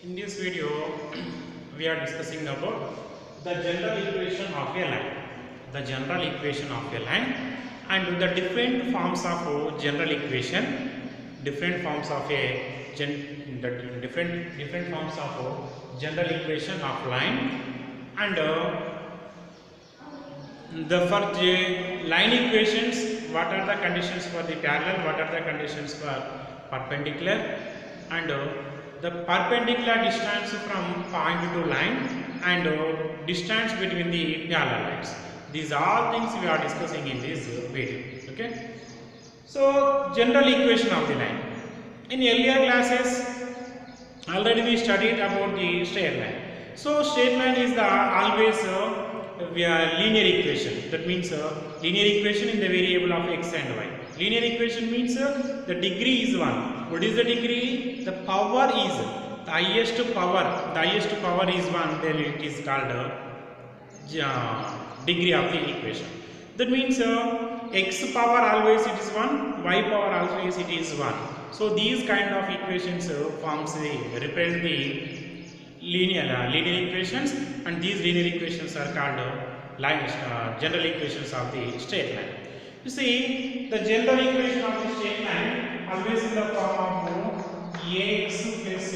In this video, we are discussing about the general equation of a line. The general equation of a line and the different forms of general equation, different forms of different forms of general equation of line, and the for line equations, what are the conditions for the parallel, what are the conditions for perpendicular, and the perpendicular distance from point to line, and distance between the parallel lines. These are all things we are discussing in this video. Okay. So general equation of the line. In earlier classes, already we studied about the straight line. So straight line is the always linear equation. That means linear equation in the variable of x and y. Linear equation means the degree is 1. What is the degree? The power is the highest power. The highest power is 1. Then it is called degree of the equation. That means x power always it is 1, y power always it is 1. So these kind of equations forms represent the linear equations, and these linear equations are called general equations of the straight line. You see, the general equation of the straight line always in the form of ax plus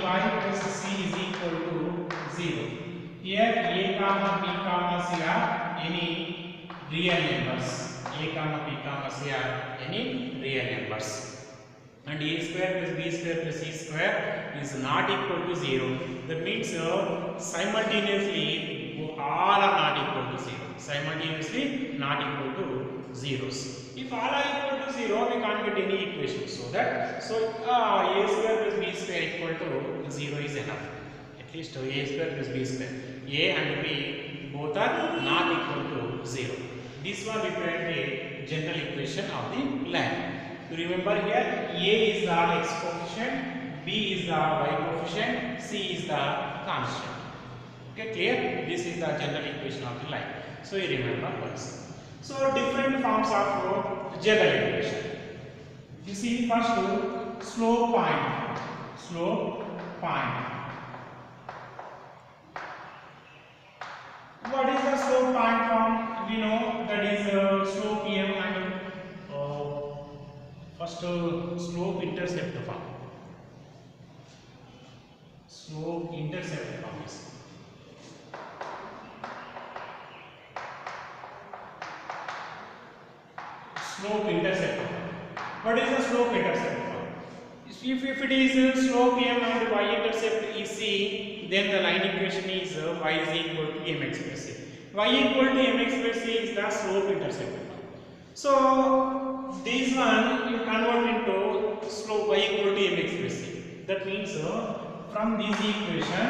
by plus c is equal to 0. Here a comma b comma c are any real numbers. A comma b comma c are any real numbers. And a square plus b square plus c square is not equal to 0. That means simultaneously all are not equal to 0. Simultaneously not equal to zeros. If all are equal to 0, we can't get any equation. So that a square plus b square equal to 0 is enough. At least a square plus b square. A and b both are not equal to 0. This one represents the general equation of the line. You remember here, a is the x coefficient, b is the y coefficient, c is the constant. Okay, clear? This is the general equation of the line. So you remember once. So different forms of general equation. You see, first slope point. Slope point. What is the slope point form? We know that is slope m and first slope intercept form. Slope intercept form is slope intercept form. What is the slope intercept form? If it is slope m and y intercept is c, then the line equation is y is equal to mx plus c. Y equal to mx plus c is the slope intercept form. So this one you convert into slope y equal to mx plus c. That means from this equation,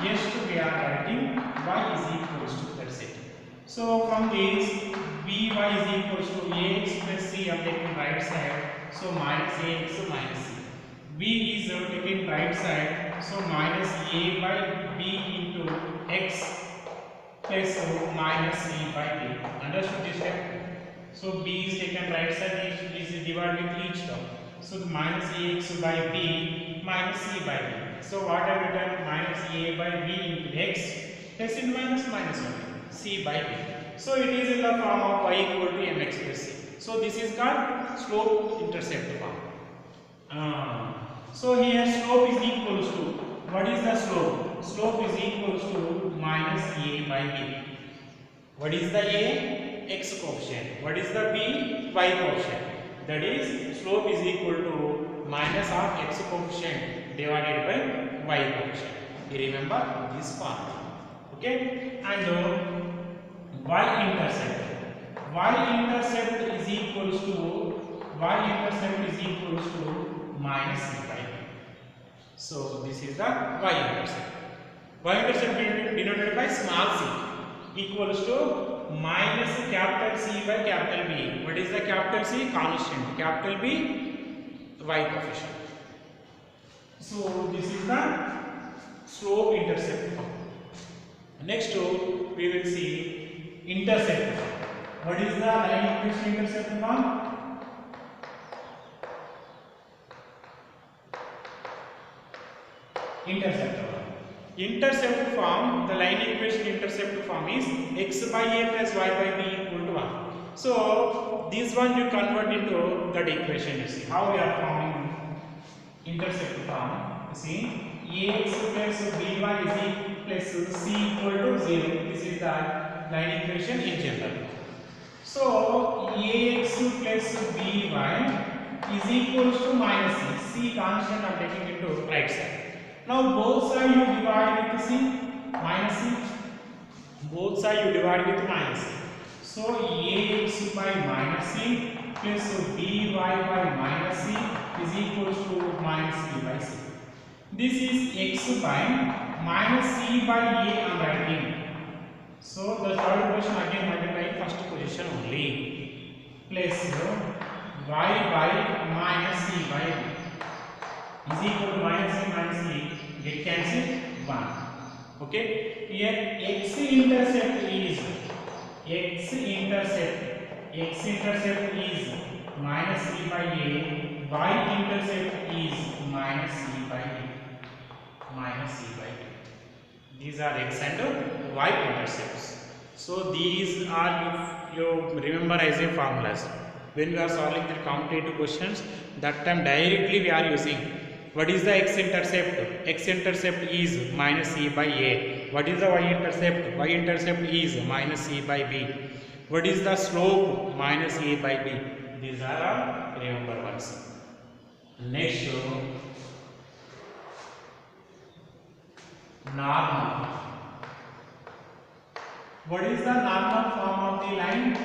yes, we are writing y is equals to, that's it. So from this by is equals to ax plus c, I am taking right side, so minus ax minus c. B is taking right side, so minus a by b into x plus minus c by b. Understood this step? So b is taken right side, is divided with each term. So minus ax by b minus c by b. So what I have written, minus a by b into x plus in minus 1 c by b. So it is in the form of y equal to mx plus c. So this is called slope intercept form. So here slope is equals to, what is the slope? Slope is equals to minus a by b. What is the a? X coefficient. What is the b? Y coefficient. That is, slope is equal to minus of x coefficient divided by y coefficient. You remember this formula. Okay? And y intercept. Y intercept is equals to minus c by b. So this is the y intercept. Y intercept denoted by small c equals to minus capital C by capital B. What is the capital C? Constant. Capital B, y coefficient. So this is the slope intercept form. Next we will see intercept form. What is the line equation intercept form? intercept form. Intercept form, the line equation intercept form is x by a plus y by b equal to 1. So this one you convert into that equation. You see how we are forming intercept form. You see ax plus by is plus c equal to 0. This is the line equation in general. So ax plus by is equals to minus c. C constant I am taking it to right side. Now both sides you divide with c minus c. Both sides you divide with minus c. So ax by minus c plus by minus c is equals to minus c by c. This is x by minus c by a I am writing. So the third question again multiplying first position only plus y by minus c by b is equal to minus c get cancelled 1. Okay, here x intercept is minus c by a, y intercept is minus c by b, minus c by b. These are x and y intercepts. So these are, if you remember as a formulas, when we are solving the competitive questions, that time directly we are using. What is the x intercept? X intercept is minus c by a. What is the y intercept? Y intercept is minus c by b. What is the slope? Minus a by b. These are remember ones. Next, normal. What is the normal form of the line?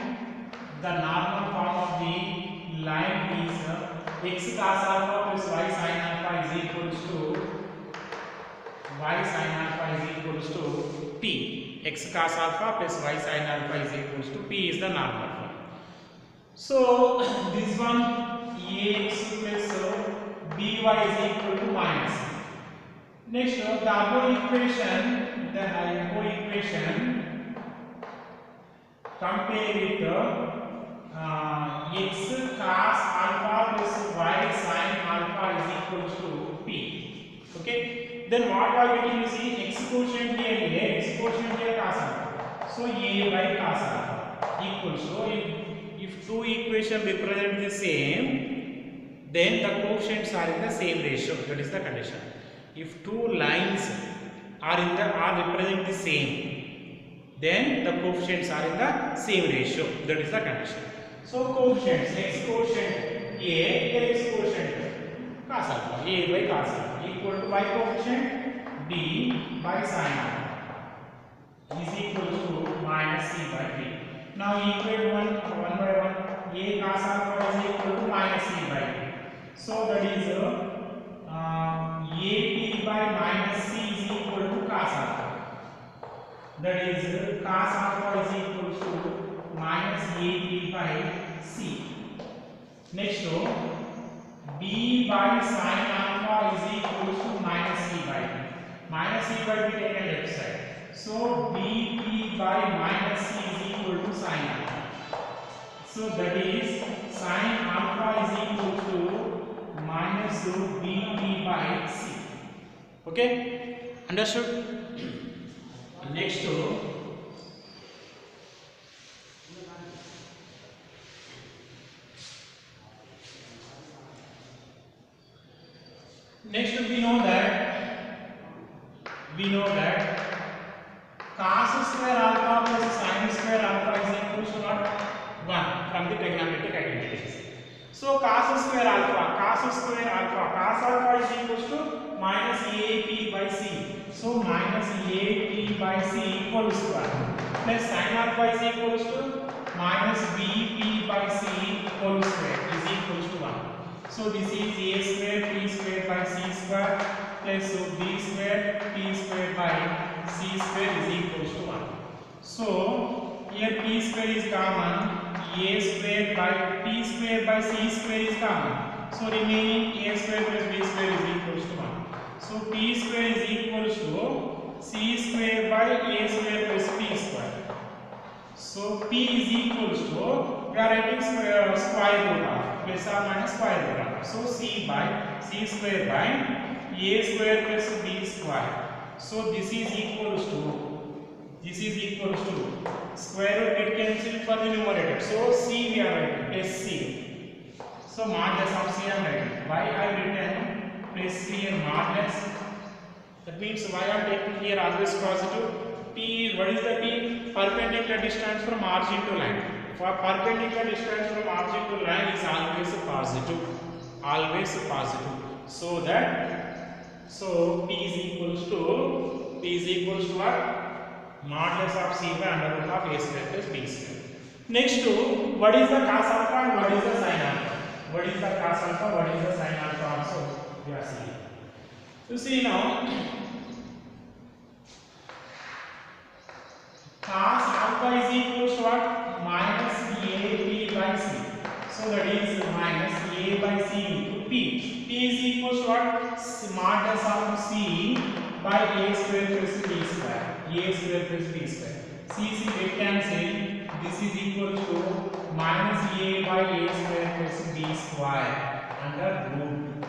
The normal form of the line is x cos alpha plus y sin alpha is equals to p. X cos alpha plus y sin alpha is equals to p is the normal form. So this one ax plus by is equal to minus. Next, the above equation, compare with x cos alpha plus y sin alpha is equals to p. Okay, then what are we getting? You see x quotient here cos alpha. So a by cos alpha equals to, if two equations represent the same, then the coefficients are in the same ratio. That is the condition. If two lines are represent the same, then the coefficients are in the same ratio. That is the condition. So coefficients, x quotient a, x quotient cos alpha, a by cos alpha equal to y quotient b by sin alpha is equal to minus c by b. Now equate one by one. A cos alpha is equal to minus c by b. So that is a by minus c is equal to cos alpha. That is cos alpha is equal to minus a by c. Next, b by sin alpha is equal to minus c by b. Minus c by b taken left side. So bp by minus c is equal to sin alpha. So that is sin alpha is equal to minus bp by c. Okay, understood? Next, we know that cos square alpha plus sin square alpha is equal to what? 1 from the trigonometric identities. So cos alpha is equal to minus ap by c. So minus ap by c equals to 1 plus sin alpha is equals to minus bp by c whole square is equals to 1. So this is a square p square by c square plus b square p square by c square is equals to 1. So here p square is common, a square by p square by c square is common. So remaining a square plus b square is equals to 1. So p square is equals to c square by a square plus p square. So p is equals to, we are writing square root of plus or minus square root of. So c square by a square plus b square. So this is equals to square root get cancelled for the numerator. So c we are writing sc. So modulus of c I am writing. Why I written plus c here modulus. That means why I am taking here always positive. P, what is the P? Perpendicular distance from origin to line. For perpendicular distance from origin to line is always positive. So that P is equals to what? Modulus of c by under root of a square plus b square. Next to what is the cos alpha and what is the sin alpha? What is the cos alpha? What is the sin alpha? Also we are seeing. You see now. Cos alpha is equal to what? Minus AB by C. So that is minus A by C into P. P is equal to what? Modulus of C by A square plus B square. A square plus B square. C get cancelled. This is equal to minus A by A square plus B square under root.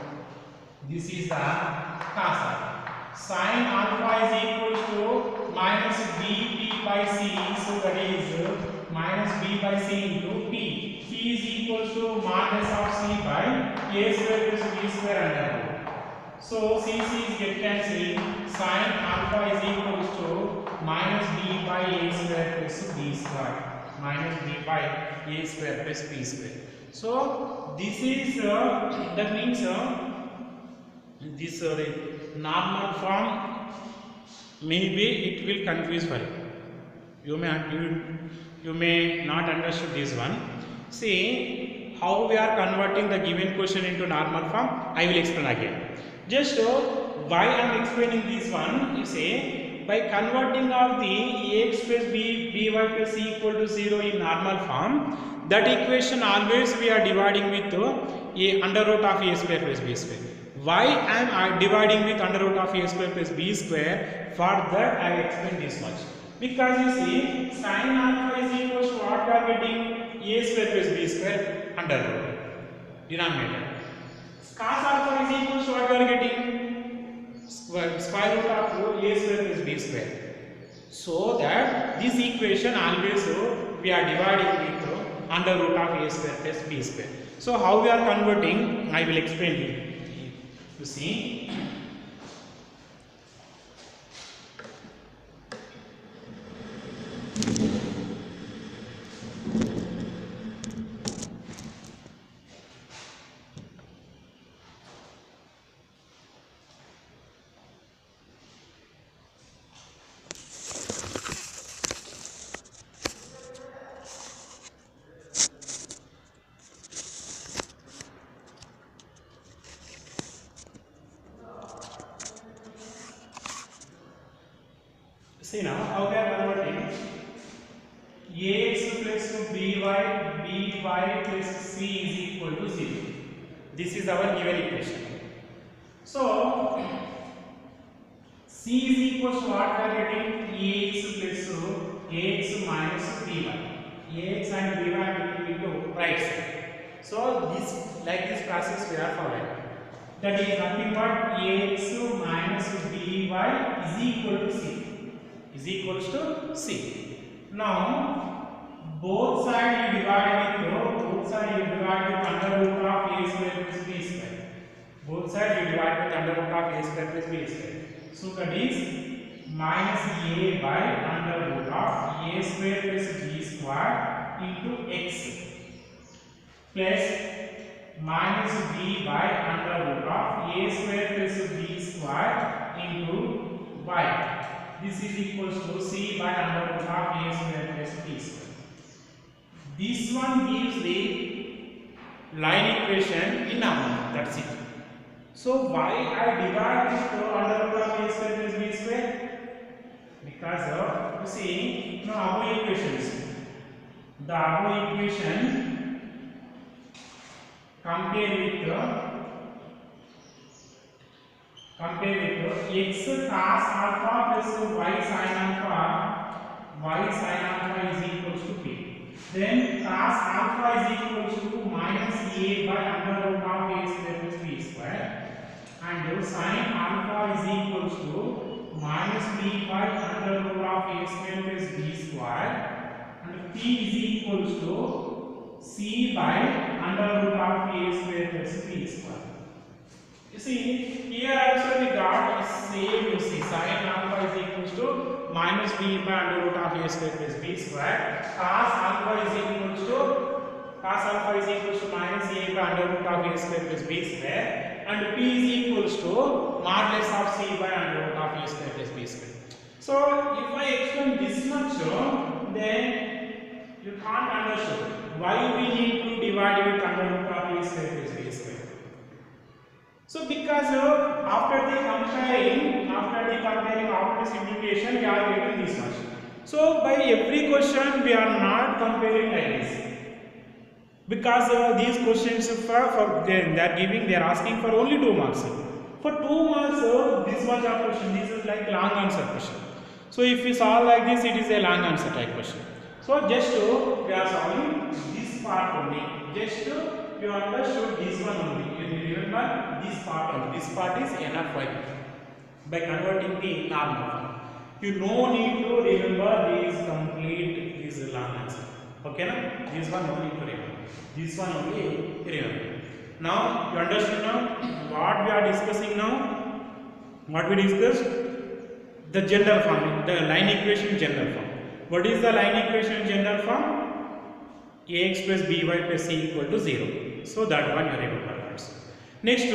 This is the cos alpha. Sin alpha is equal to minus BP by C, so that is minus B by C into P. P is equal to modulus of C by A square plus B square under root. So C is get cancelled. Sin alpha is equal to minus B by A square plus B square. Minus B by A square plus B square. So this is that means this normal form, maybe it will confuse for you. You may not understood this one. See how we are converting the given question into normal form. I will explain again. Just why I am explaining this one. You say by converting of the ax plus by plus c equal to 0 in normal form, that equation always we are dividing with a under root of a square plus b square. Why I am dividing with under root of a square plus b square? For that I will explain this much. Because you see, sin alpha is equal to what we are getting? A square plus b square under root denominator. Cos alpha is equal to what we are getting? Square root of a square plus b square. So that this equation always we are dividing with under root of a square plus b square. So how we are converting? I will explain you. You see, now how we are converting ax plus by plus c is equal to 0. This is our given equation. So c is equal to what we are getting? Ax plus ax minus by. Ax and by are taken into right side. So this process we are following. That is nothing but ax minus by is equal to c. Is equals to c. Now both sides you divide with under root of a square plus b square. Both sides you divide with under root of a square plus b square. So that is minus a by under root of a square plus b square into x plus minus b by under root of a square plus b square into y. This is equals to c by under root of a square plus b square. This one gives the line equation in normal. That's it. So why I divide this to under root of a square plus b square? Because of, you see, now above equations. The above equation compare with x cos alpha plus y sin alpha is equals to p. Then cos alpha is equals to minus a by under root of a square plus b square, and sin alpha is equals to minus b by under root of a square plus b square, and p is equals to c by under root of a square plus b square. You see, here also we got the same. You see, sin alpha is equals to minus b by under root of a square plus b square. Cos alpha is equals to minus a by under root of a square plus b square, and p is equals to modulus of c by under root of a square plus b square. So if I explain this much, then you can't understand why we need to divide with under root of a square plus b square. So because after the simplification, we are getting this much. So by every question we are not comparing like this, because these questions they are asking for only 2 marks. For 2 marks, this much of question, this is like long answer question. So if you solve like this, it is a long answer type question. So just we are solving this part only. Just you understood this one only. You remember this part only. This part is enough for you. By converting the normal form, you no need to remember this complete this long answer. Okay, na? This one only to remember. This one only remember. Now you understand now what we are discussing now. What we discussed? The general form, the line equation general form. What is the line equation general form? Ax plus by plus c equal to 0. So that one you remember. Next,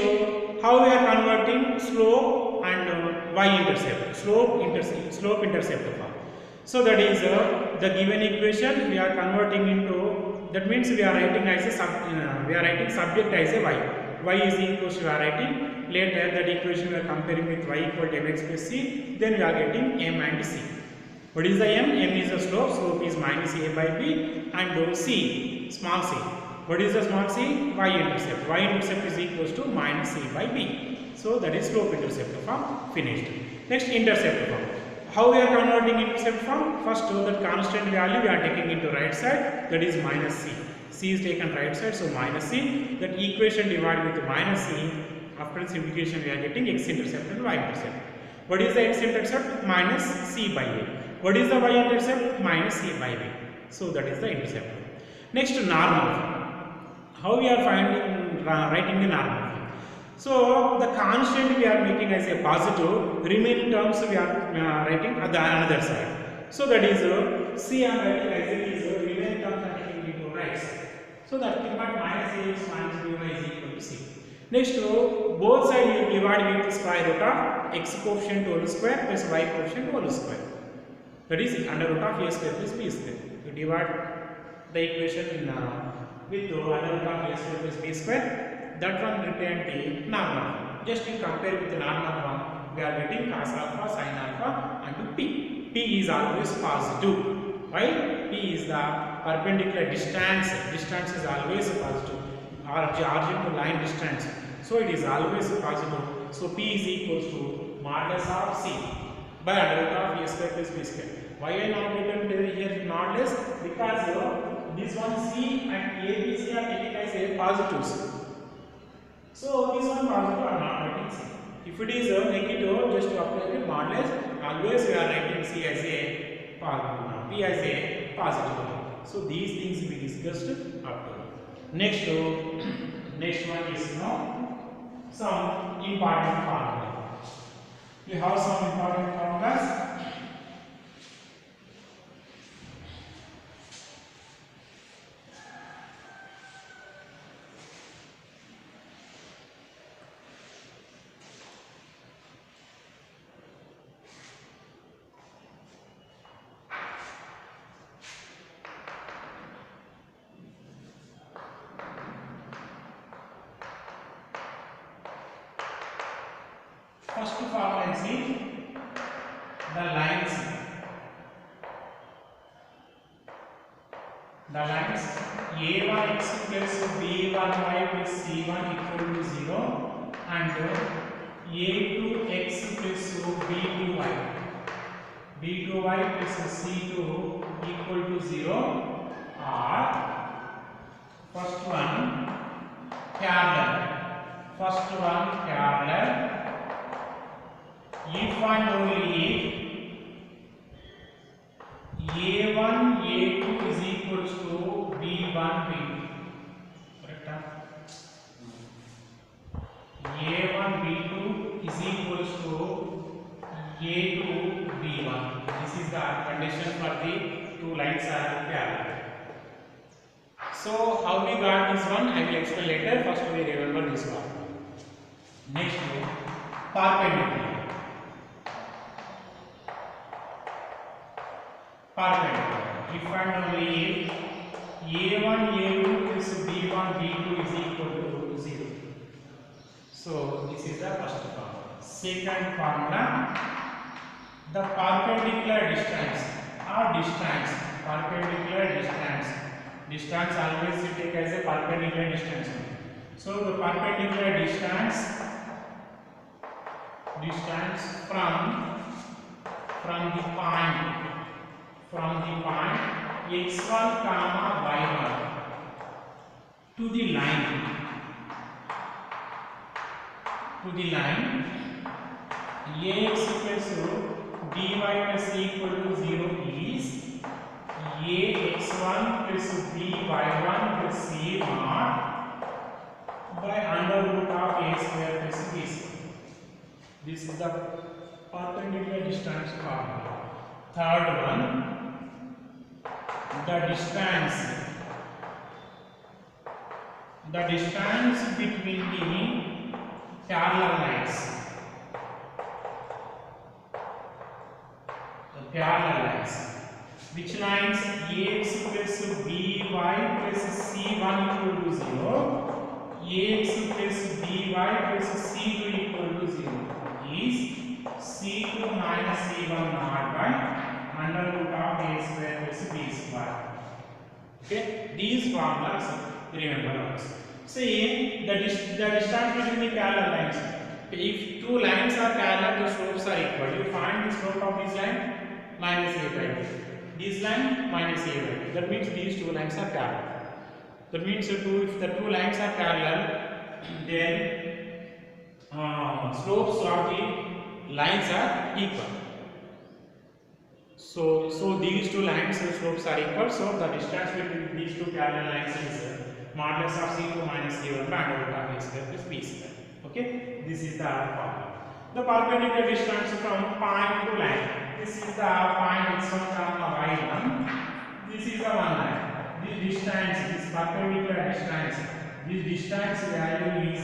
how we are converting slope and y-intercept, slope intercept form. So that is the given equation we are converting into. That means we are writing as a subject as a y. Y is equal to we are writing later that equation we are comparing with y equal to mx plus c. Then we are getting m and c. What is the m? M is the slope. Slope is minus a by b, and c, small c. What is the small c? Y-intercept. Y-intercept is equals to minus a by b. So that is slope intercept form finished. Next, intercept form. How we are converting intercept form? First, that constant value we are taking into right side, that is minus c. C is taken right side, so minus c. That equation divided with minus c. After simplification, we are getting x-intercept and y-intercept. What is the x-intercept? Minus c by a. What is the y-intercept? Minus c by b. So that is the intercept. Next, normal form. How we are writing the normal form? So the constant we are making as a positive, remaining terms we are writing at the another side. So that is c I am writing as it is remaining terms are taking into right side. So that minus ax minus by is equal to c. Next, both sides you divide with square root of x coefficient whole square plus y coefficient whole square. That is under root of a square plus b square. You divide the equation in with under root of a square plus b square. That one return the normal form. Just you compare with the normal form, we are getting cos alpha, sin alpha, and p. P is always positive. Why? P is the perpendicular distance. Distance is always positive. Origin to line distance. So it is always positive. So P is equals to modulus of c by under root of a square plus b square. Why I not written here modulus? Because this one c and a, b, c are taken as a positives. So this one positive are not writing c. If it is negative, just to apply the modulus, always we are writing c as a positive, p as a positive. So these things we discussed after. Next one is some important formula. We have some important formulas. First formula is the lines. The lines a1x plus b1y plus c1 equal to 0 and a2x plus b2y plus c2 equal to 0 are first one parallel. First one parallel if and only if A1 A2 is equals to B1 B2. Correct? A1 B2 is equals to A2 B1. This is the condition for the two lines are parallel. So how we got this one I will explain later. First we remember this one. Next perpendicular. Perpendicular. If and only if A1 A2 plus B1 B2 is equal to 0. So this is the first formula. Second formula, the perpendicular distance or distance, perpendicular distance. Distance always we take as a perpendicular distance. So the perpendicular distance from the point x1 comma y1 to the line ax equals to dy plus c equal to 0 is ax1 plus by1 plus c naught by under root of a square plus b square. This is the perpendicular distance formula. Third one, the distance between the parallel lines. The parallel lines. Which lines? Ax plus by plus c1 equal to 0. Ax plus by plus c2 equal to 0 is c2 minus c1 naught by under root of a square plus b square. Okay, these formulas remember also. See the distance between the parallel lines. If two lines are parallel, the slopes are equal. You find the slope of this line minus a by 2. This line minus a by 2. That means these two lines are parallel. That means if the two lines are parallel, then slopes of the lines are equal. So these two lines slopes are equal. So the distance between these two parallel lines is modulus of c2 minus c1 by under root of a square plus b square. Okay, this is the formula. The perpendicular distance from point to line. This is the point x1 comma y1. This is the one line. This distance, this perpendicular distance, this distance value is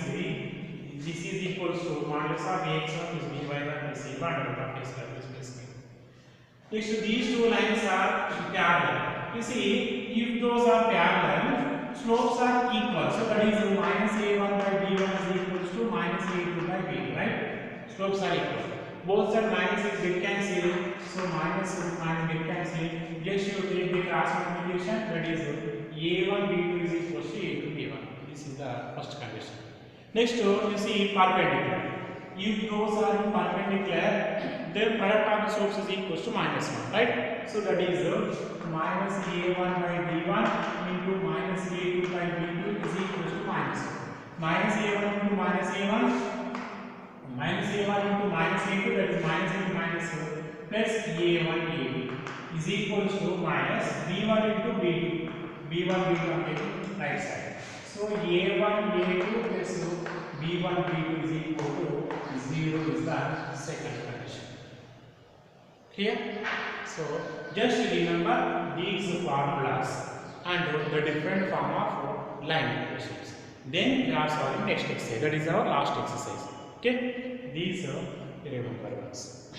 this is equals to modulus of ax1 plus by1 plus c1 under root of a square plus b square. Next, these two lines are parallel. You see, if those are parallel, slopes are equal. So that is minus a1 by b1 is equals to minus a2 by b2, right? Slopes are equal. Both sides minus is get cancel. So minus get cancel. Just you take the cross multiplication. That is a1 b2 is equals to a2 b1. This is the first condition. Next, you see perpendicular. If those are perpendicular, then product of the slopes is equals to minus 1, right? So that is minus a1 by b1 into minus a2 by b2 is equals to minus 1. Minus a1 into minus a1 into minus a2, that is minus into minus 1 plus a1 a2 is equals to minus b1 into b2 on the right side. So a1 a2 plus b1 b2 is equal to 0 is the second condition. Clear? So just remember these formulas and the different form of line equations. Then we are solving next exercise. That is our last exercise. Okay? These remember ones.